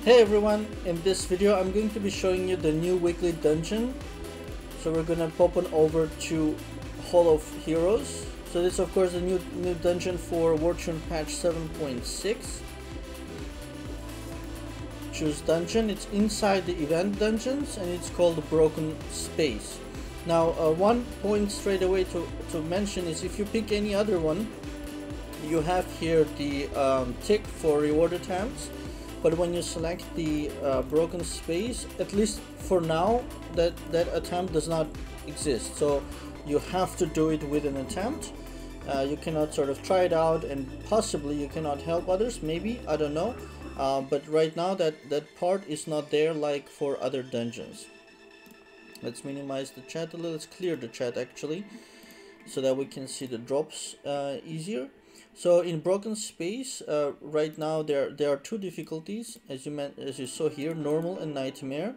Hey everyone, in this video I'm going to be showing you the new weekly dungeon. So we're gonna pop on over to Hall of Heroes. So this of course a new dungeon for Wartune Patch 7.6. Choose dungeon, it's inside the event dungeons and it's called Broken Space. Now one point straight away to mention is if you pick any other one, you have here the tick for reward attempts. But when you select the broken space, at least for now, that attempt does not exist. So you have to do it with an attempt. You cannot sort of try it out, and possibly you cannot help others. Maybe, I don't know. But right now that part is not there like for other dungeons. Let's minimize the chat a little. Let's clear the chat actually, so that we can see the drops easier. So in Broken Space, right now there are two difficulties, as you saw here, normal and nightmare.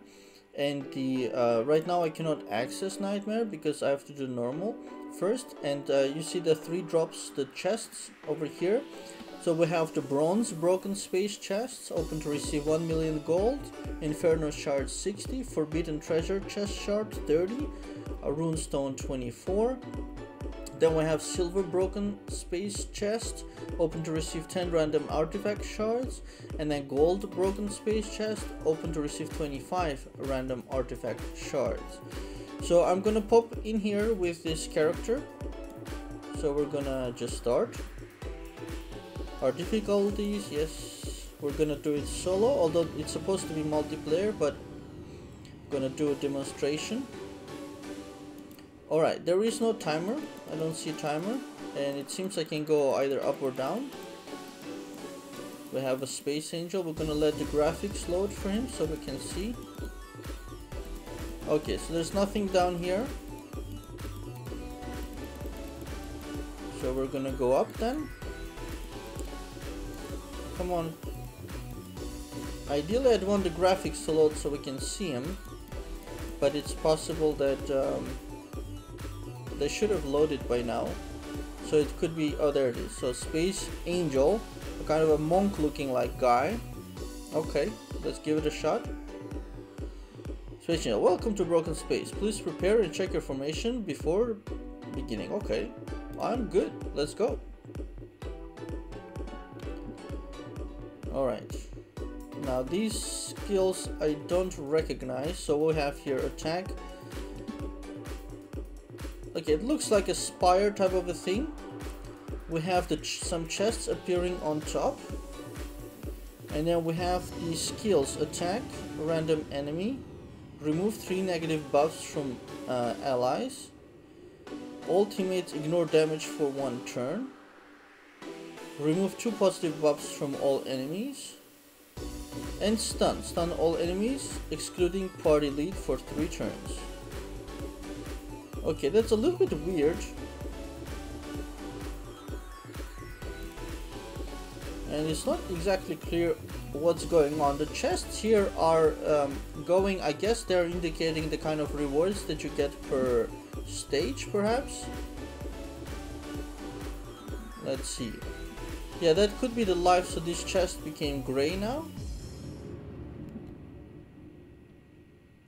And the right now I cannot access nightmare because I have to do normal first. And you see the three drops, the chests over here. So we have the bronze Broken Space chests, open to receive 1 million gold, Inferno Shard 60, Forbidden Treasure chest shard 30, a Runestone 24. Then we have silver broken space chest, open to receive 10 random artifact shards, and then gold broken space chest, open to receive 25 random artifact shards. So I'm gonna pop in here with this character. So we're gonna just start. Our difficulties, yes, we're gonna do it solo, although it's supposed to be multiplayer, but I'm gonna do a demonstration. Alright, there is no timer. I don't see a timer, and it seems I can go either up or down. We have a space angel. We're gonna let the graphics load for him so we can see. Okay, so there's nothing down here. So we're gonna go up then. Come on. Ideally I'd want the graphics to load so we can see him, but it's possible that they should have loaded by now. So it could be, oh there it is. So Space Angel, a kind of a monk looking like guy. Okay, let's give it a shot. Space Angel, welcome to Broken Space. Please prepare and check your formation before beginning. Okay, I'm good, let's go. Alright, now these skills I don't recognize. So we have here attack. Okay, it looks like a spire type of a thing. We have some chests appearing on top. And then we have the skills attack, random enemy, remove 3 negative buffs from allies, all teammates ignore damage for 1 turn, remove 2 positive buffs from all enemies, and stun all enemies excluding party lead for 3 turns. Okay, that's a little bit weird. And it's not exactly clear what's going on. The chests here are going, I guess they're indicating the kind of rewards that you get per stage, perhaps? Let's see. Yeah, that could be the life, so this chest became gray now.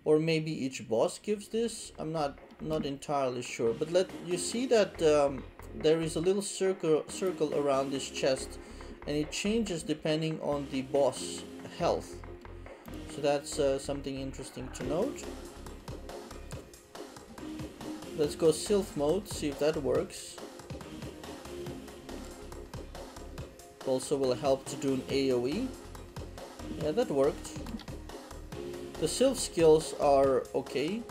Or maybe each boss gives this, I'm not entirely sure, but you see that there is a little circle around this chest, and it changes depending on the boss health. So that's something interesting to note. Let's go Sylph mode, see if that works. Also will help to do an AoE. Yeah, that worked. The Sylph skills are okay.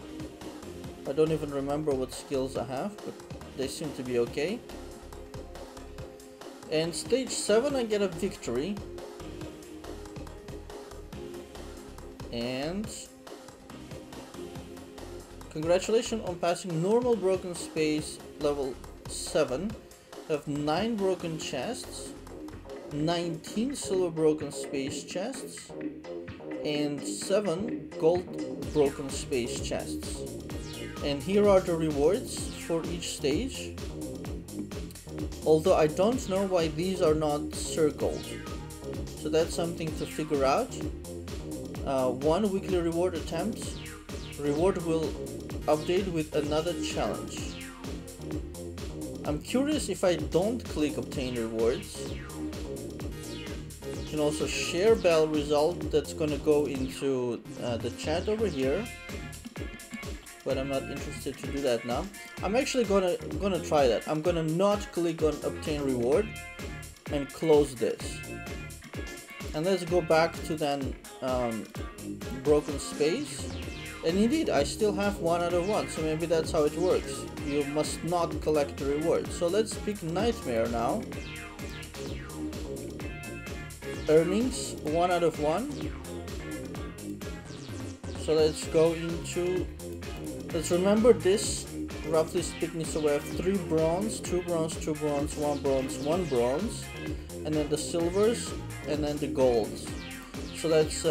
I don't even remember what skills I have, but they seem to be okay. And stage 7 I get a victory. And congratulations on passing normal broken space level 7. I have 9 broken chests, 19 silver broken space chests, and 7 gold broken space chests. And here are the rewards for each stage, although I don't know why these are not circled. So that's something to figure out. one weekly reward attempt. Reward will update with another challenge. I'm curious if I don't click obtain rewards. You can also share bell result that's gonna go into the chat over here. But I'm not interested to do that now. I'm actually gonna try that. I'm gonna not click on obtain reward and close this. And let's go back to then broken space. And indeed, I still have 1 out of 1, so maybe that's how it works. You must not collect the reward. So let's pick Nightmare now. Earnings, 1 out of 1. So let's go into... Let's remember this, roughly speaking, so we have 3 bronze, 2 bronze, 2 bronze, 1 bronze, 1 bronze. And then the silvers, and then the golds. So let's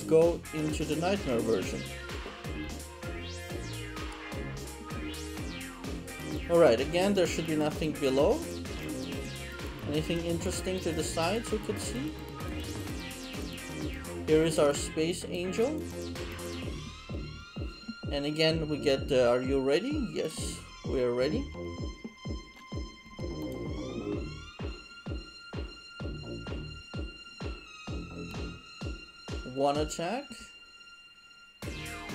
go into the Nightmare version. Alright, again, there should be nothing below. Anything interesting to the sides we could see? Here is our Space Angel. And again, we get, are you ready? Yes, we are ready. One attack.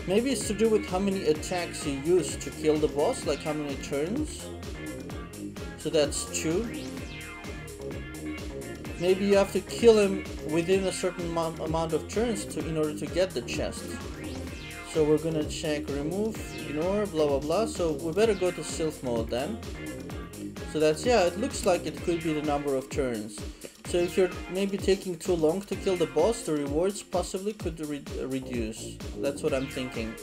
Maybe it's to do with how many attacks you use to kill the boss, like how many turns. So that's 2. Maybe you have to kill him within a certain amount of turns in order to get the chest. So we're gonna check remove, ignore, blah blah blah. So we better go to Sylph mode then. So that's, yeah, it looks like it could be the number of turns. So if you're maybe taking too long to kill the boss, the rewards possibly could reduce. That's what I'm thinking.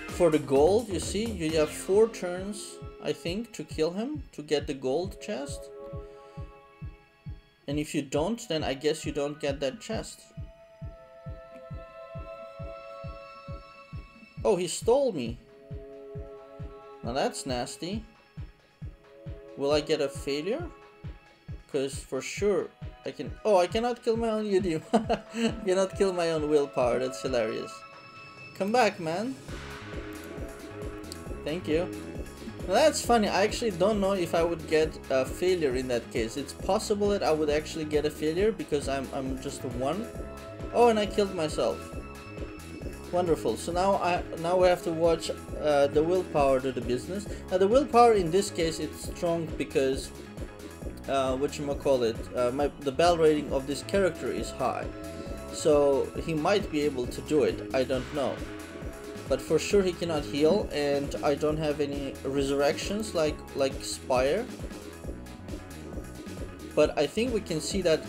For the gold, you see, you have 4 turns, I think, to kill him, to get the gold chest. And if you don't, then I guess you don't get that chest. Oh, he stole me. Now that's nasty. Will I get a failure? Because for sure I can... Oh, I cannot kill my own UD. I cannot kill my own willpower. That's hilarious. Come back, man. Thank you. Now that's funny. I actually don't know if I would get a failure in that case. It's possible that I would actually get a failure because I'm just a 1. Oh, and I killed myself. Wonderful. So now we have to watch the willpower do the business. Now the willpower in this case, it's strong because the bell rating of this character is high, so he might be able to do it. I don't know, but for sure he cannot heal, and I don't have any resurrections like Spire. But I think we can see that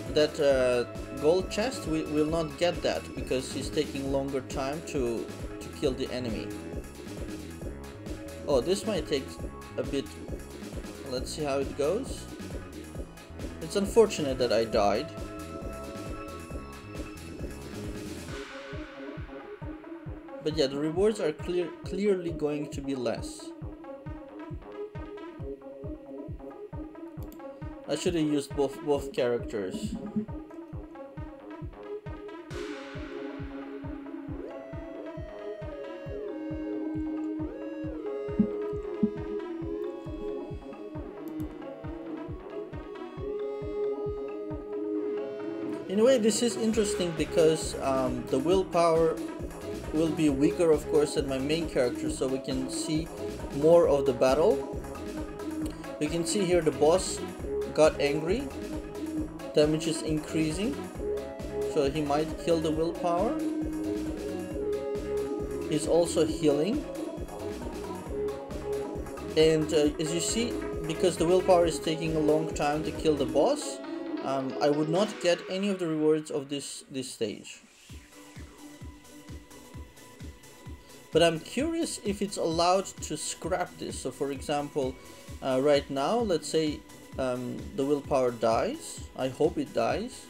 gold chest, we will not get that because he's taking longer time to kill the enemy. Oh, this might take a bit. Let's see how it goes. It's unfortunate that I died. But yeah, the rewards are clearly going to be less. I should have used both characters. In a way, this is interesting because the willpower will be weaker, of course, than my main character, so we can see more of the battle. We can see here the boss got angry, damage is increasing, so he might kill the willpower. He's also healing, and as you see, because the willpower is taking a long time to kill the boss, I would not get any of the rewards of this stage. But I'm curious if it's allowed to scrap this. So for example, right now, let's say the willpower dies. I hope it dies,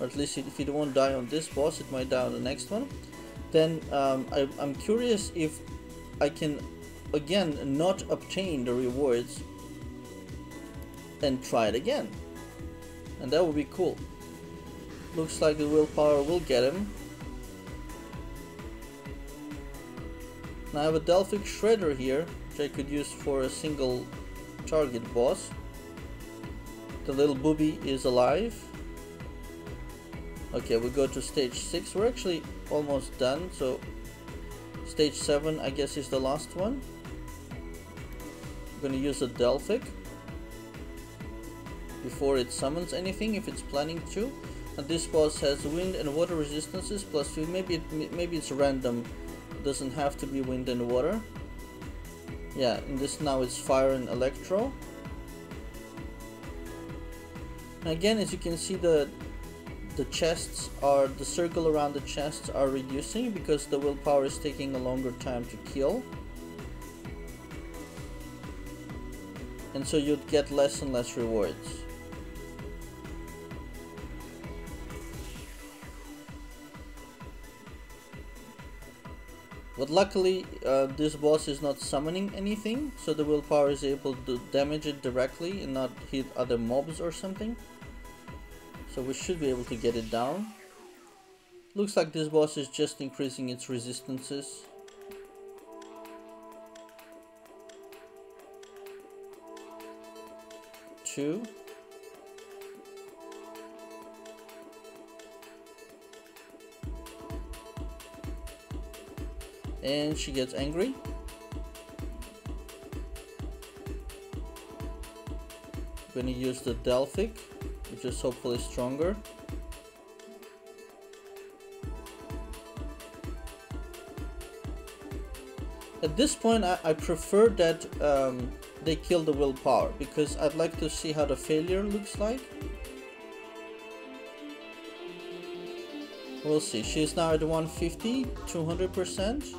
or at least if it won't die on this boss, it might die on the next one. Then I'm curious if I can again not obtain the rewards and try it again, and that would be cool. Looks like the willpower will get him. Now I have a Delphic Shredder here, which I could use for a single target boss. The little booby is alive. Okay, we go to stage 6. We're actually almost done, so stage 7 I guess is the last one. I'm gonna use a Delphic before it summons anything, if it's planning to. And this boss has wind and water resistances plus 2. Maybe it's random. It doesn't have to be wind and water. Yeah, in this now it's fire and electro. And again, as you can see, the chests are, the circle around the chests are reducing because the willpower is taking a longer time to kill. And so you'd get less and less rewards. But luckily this boss is not summoning anything, so the willpower is able to damage it directly and not hit other mobs or something. So we should be able to get it down. Looks like this boss is just increasing its resistances. Two. And she gets angry. I'm gonna use the Delphic, which is hopefully stronger. At this point I prefer that they kill the willpower, because I'd like to see how the failure looks like. We'll see. She's now at 150, 200%.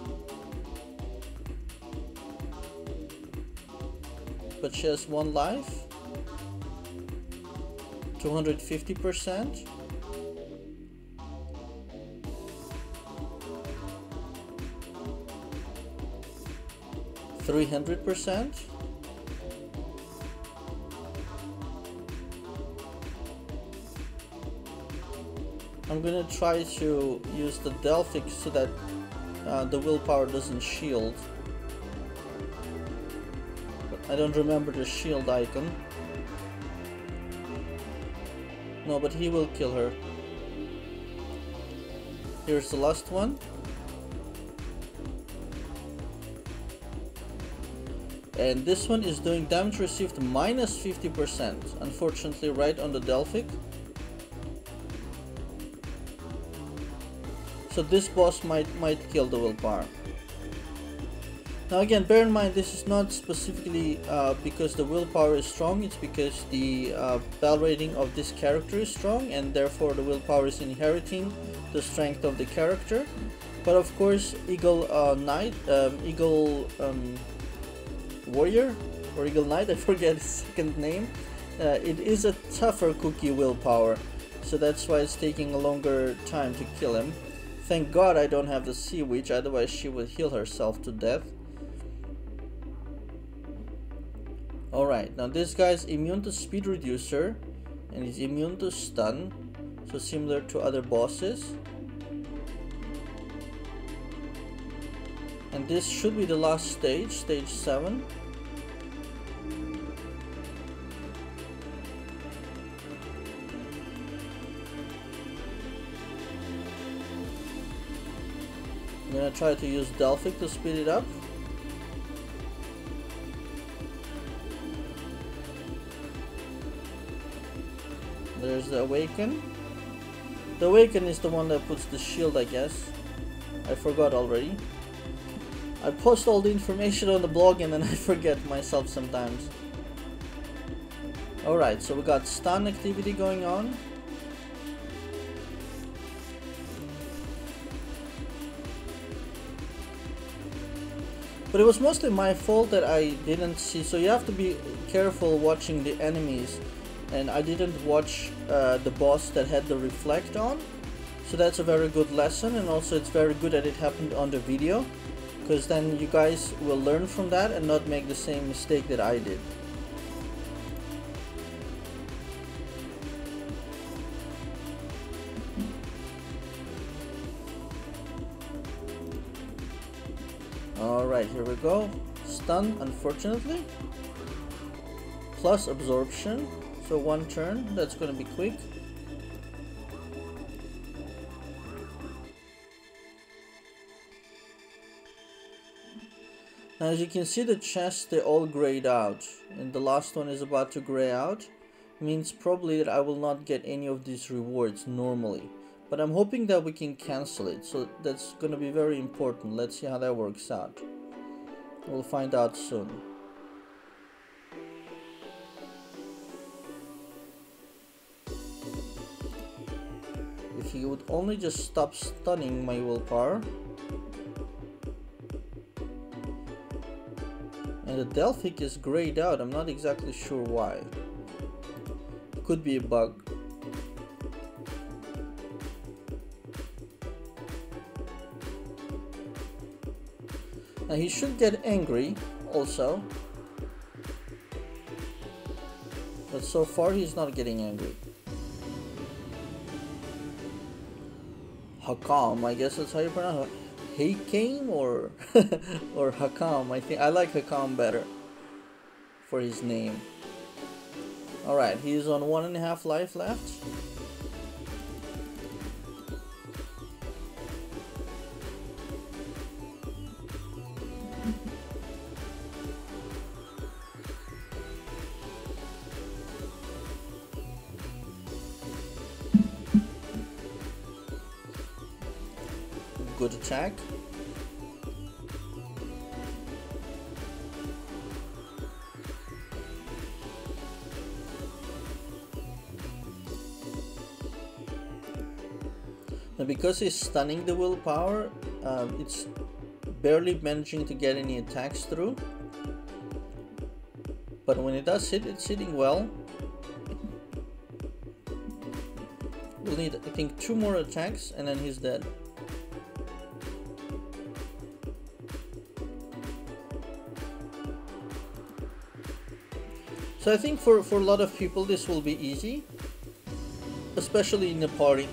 But she has 1 life. 250%. %. I'm gonna try to use the Delphic so that the willpower doesn't shield. But I don't remember the shield icon. No, but he will kill her. Here's the last one. And this one is doing damage received minus 50%. Unfortunately, right on the Delphic. So this boss might kill the willpower. Now again, bear in mind this is not specifically because the willpower is strong, it's because the bell rating of this character is strong, and therefore the willpower is inheriting the strength of the character. But of course, Eagle Knight, Eagle Warrior, or Eagle Knight, I forget his second name, it is a tougher cookie willpower, so that's why it's taking a longer time to kill him. Thank God I don't have the Sea Witch, otherwise she would heal herself to death. Alright, now this guy's immune to speed reducer and he's immune to stun, so similar to other bosses. And this should be the last stage, stage 7. I'm gonna try to use Delphic to speed it up. There's the Awaken. The Awaken is the one that puts the shield, I guess. I forgot already. I post all the information on the blog and then I forget myself sometimes. Alright, so we got stun activity going on. But it was mostly my fault that I didn't see, so you have to be careful watching the enemies. And I didn't watch the boss that had the reflect on. So that's a very good lesson, and also it's very good that it happened on the video, because then you guys will learn from that and not make the same mistake that I did. Alright, here we go. Stun, unfortunately. Plus absorption. So 1 turn, that's gonna be quick. Now as you can see, the chests, they all grayed out. And the last one is about to gray out. Means probably that I will not get any of these rewards normally. But I'm hoping that we can cancel it. So that's gonna be very important. Let's see how that works out. We'll find out soon. If he would only just stop stunning my willpower. And the Delphic is grayed out. I'm not exactly sure why. Could be a bug. Now he should get angry also. But so far he's not getting angry. Hakam, I guess that's how you pronounce it. Hakam or or Hakam. I think I like Hakam better for his name. Alright, he's on 1.5 life left. Good attack. Now because he's stunning the willpower, it's barely managing to get any attacks through. But when it does hit, it's hitting well. We'll need, I think, 2 more attacks and then he's dead. So I think for a lot of people this will be easy, especially in a party.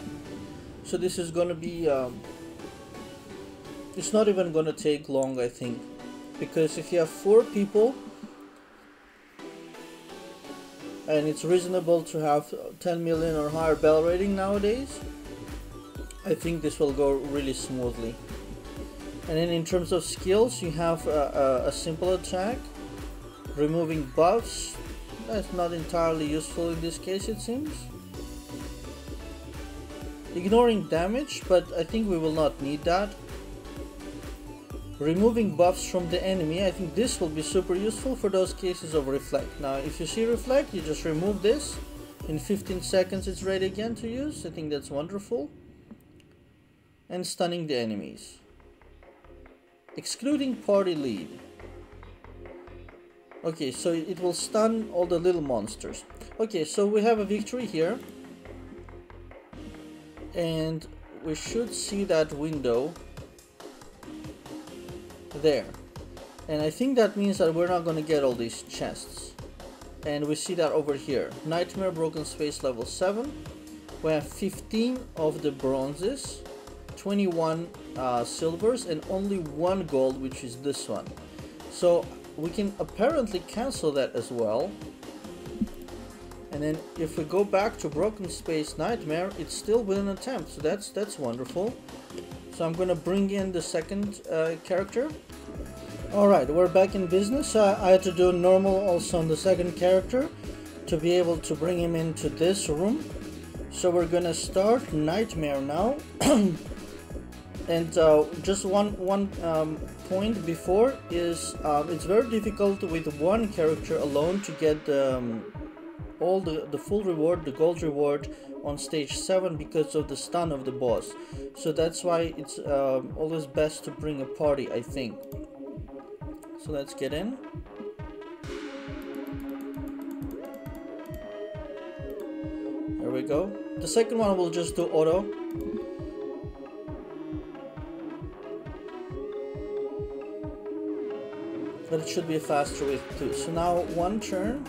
So this is gonna be, it's not even gonna take long, I think, because if you have 4 people and it's reasonable to have 10 million or higher bell rating nowadays, I think this will go really smoothly. And then in terms of skills, you have a simple attack, removing buffs. That's not entirely useful in this case, it seems. Ignoring damage, but I think we will not need that. Removing buffs from the enemy, I think this will be super useful for those cases of reflect. Now if you see reflect, you just remove this. In 15 seconds it's ready again to use. I think that's wonderful. And stunning the enemies. Excluding party lead. Okay, so it will stun all the little monsters. Okay, so we have a victory here. And we should see that window there. And I think that means that we're not going to get all these chests. And we see that over here. Nightmare, Broken Space level 7. We have 15 of the bronzes, 21 silvers, and only 1 gold, which is this one. So we can apparently cancel that as well. And then if we go back to Broken Space Nightmare, it's still with an attempt, so that's wonderful. So I'm gonna bring in the second character. Alright, we're back in business. I had to do normal also on the second character to be able to bring him into this room. So we're gonna start Nightmare now. And just one point before is it's very difficult with 1 character alone to get all the full reward, the gold reward on stage 7 because of the stun of the boss. So that's why it's always best to bring a party, I think. So let's get in. There we go. The second one will just do auto. But it should be a faster way too. So now 1 turn.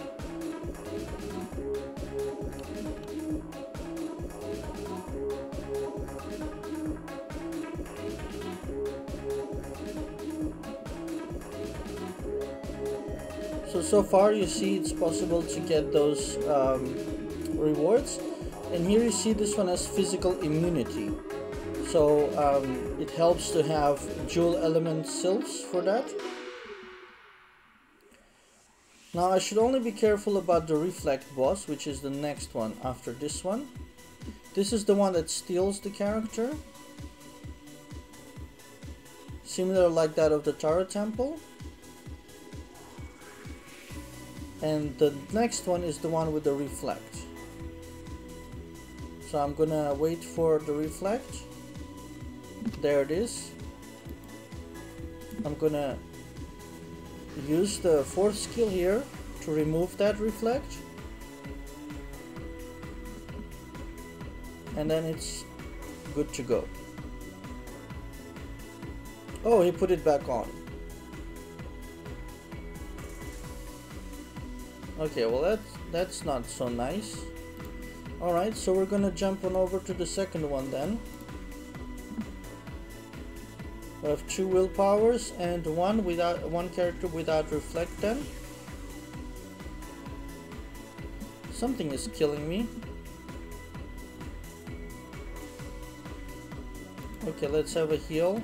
So far you see it's possible to get those rewards, and here you see this one has physical immunity. So it helps to have dual element sylphs for that. Now I should only be careful about the reflect boss, which is the next one after this one. This is the one that steals the character, similar like that of the Tara Temple. And the next one is the one with the reflect. So I'm gonna wait for the reflect. There it is. I'm gonna use the fourth skill here to remove that reflect, and then it's good to go. Oh, he put it back on. Okay, well that's not so nice. Alright, so we're gonna jump on over to the second one then. We have 2 willpowers and one character without reflect then. Something is killing me. Okay, let's have a heal.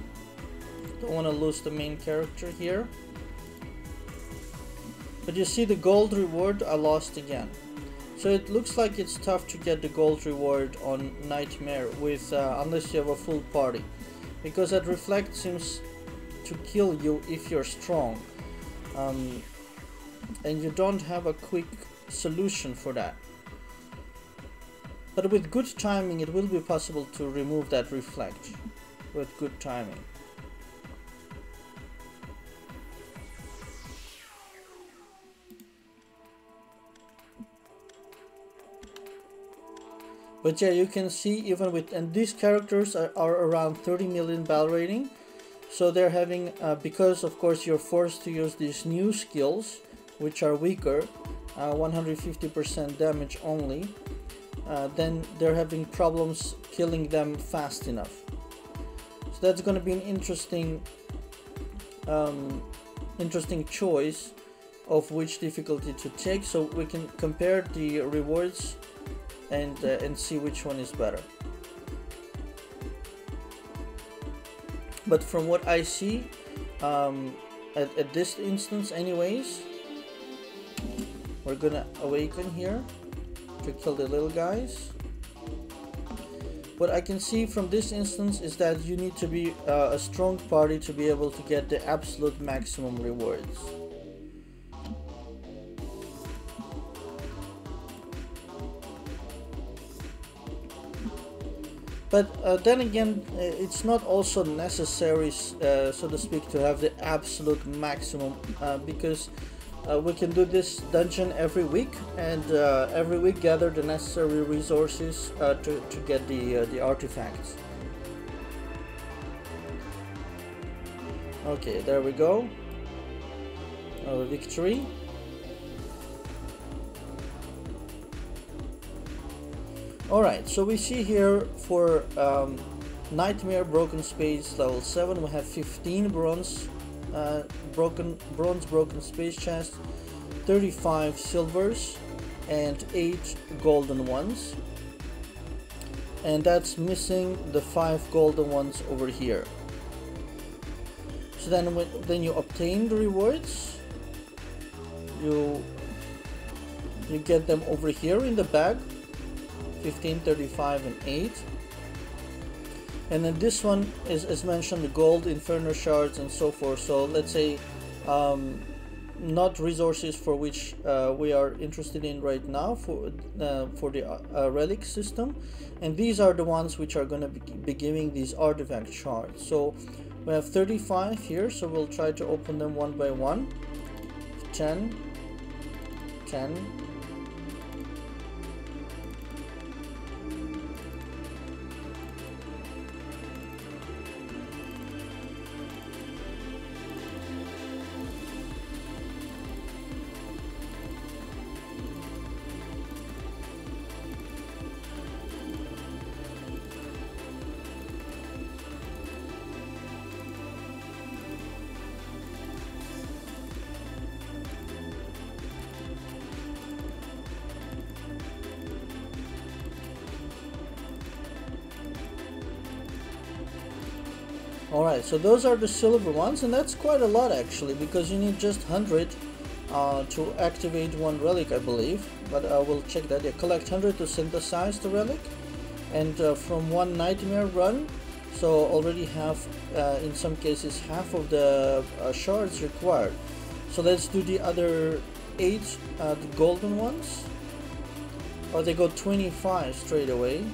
Don't want to lose the main character here. But you see the gold reward I lost again. So it looks like it's tough to get the gold reward on Nightmare with unless you have a full party. Because that reflect seems to kill you if you're strong, and you don't have a quick solution for that. But with good timing it will be possible to remove that reflect with good timing. But yeah, you can see even with, and these characters are around 30 million battle rating, so they're having, because of course you're forced to use these new skills, which are weaker, 150% damage only, then they're having problems killing them fast enough. So that's going to be an interesting choice of which difficulty to take, so we can compare the rewards and see which one is better. But from what I see, at this instance anyways, we're gonna awaken here to kill the little guys. What I can see from this instance is that you need to be a strong party to be able to get the absolute maximum rewards. But then again, it's not also necessary, so to speak, to have the absolute maximum, because we can do this dungeon every week, and every week gather the necessary resources to get the artifacts. Okay, there we go. Our victory. Alright, so we see here for Nightmare Broken Space level 7, we have 15 bronze broken space chests, 35 silvers, and 8 golden ones. And that's missing the 5 golden ones over here. So then you obtain the rewards. You get them over here in the bag. 15, 35, and 8. And then this one is, as mentioned, the gold, Inferno Shards, and so forth. So let's say not resources for which we are interested in right now for the relic system, and these are the ones which are going to be giving these artifact shards. So we have 35 here, so we'll try to open them one by one. 10, 10. Alright, so those are the silver ones, and that's quite a lot actually, because you need just 100 to activate one relic, I believe. But I will check that. You collect 100 to synthesize the relic, and from one nightmare run, so already have, in some cases, half of the shards required. So let's do the other 8, the golden ones. Or they go 25 straight away.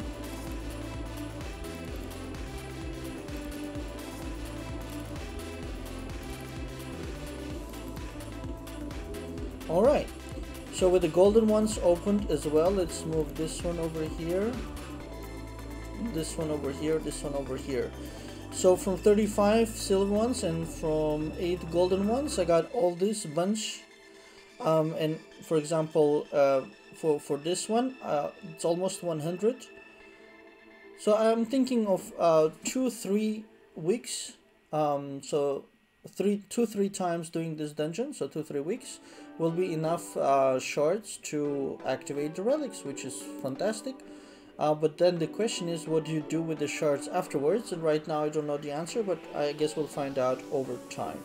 Alright, so with the golden ones opened as well, let's move this one over here, this one over here, this one over here. So from 35 silver ones and from 8 golden ones, I got all this bunch. And for example, for this one, it's almost 100. So I'm thinking of 2-3 weeks. So 2-3 times doing this dungeon, so 2-3 weeks will be enough shards to activate the relics, which is fantastic. But then the question is, what do you do with the shards afterwards? And right now I don't know the answer, but I guess we'll find out over time.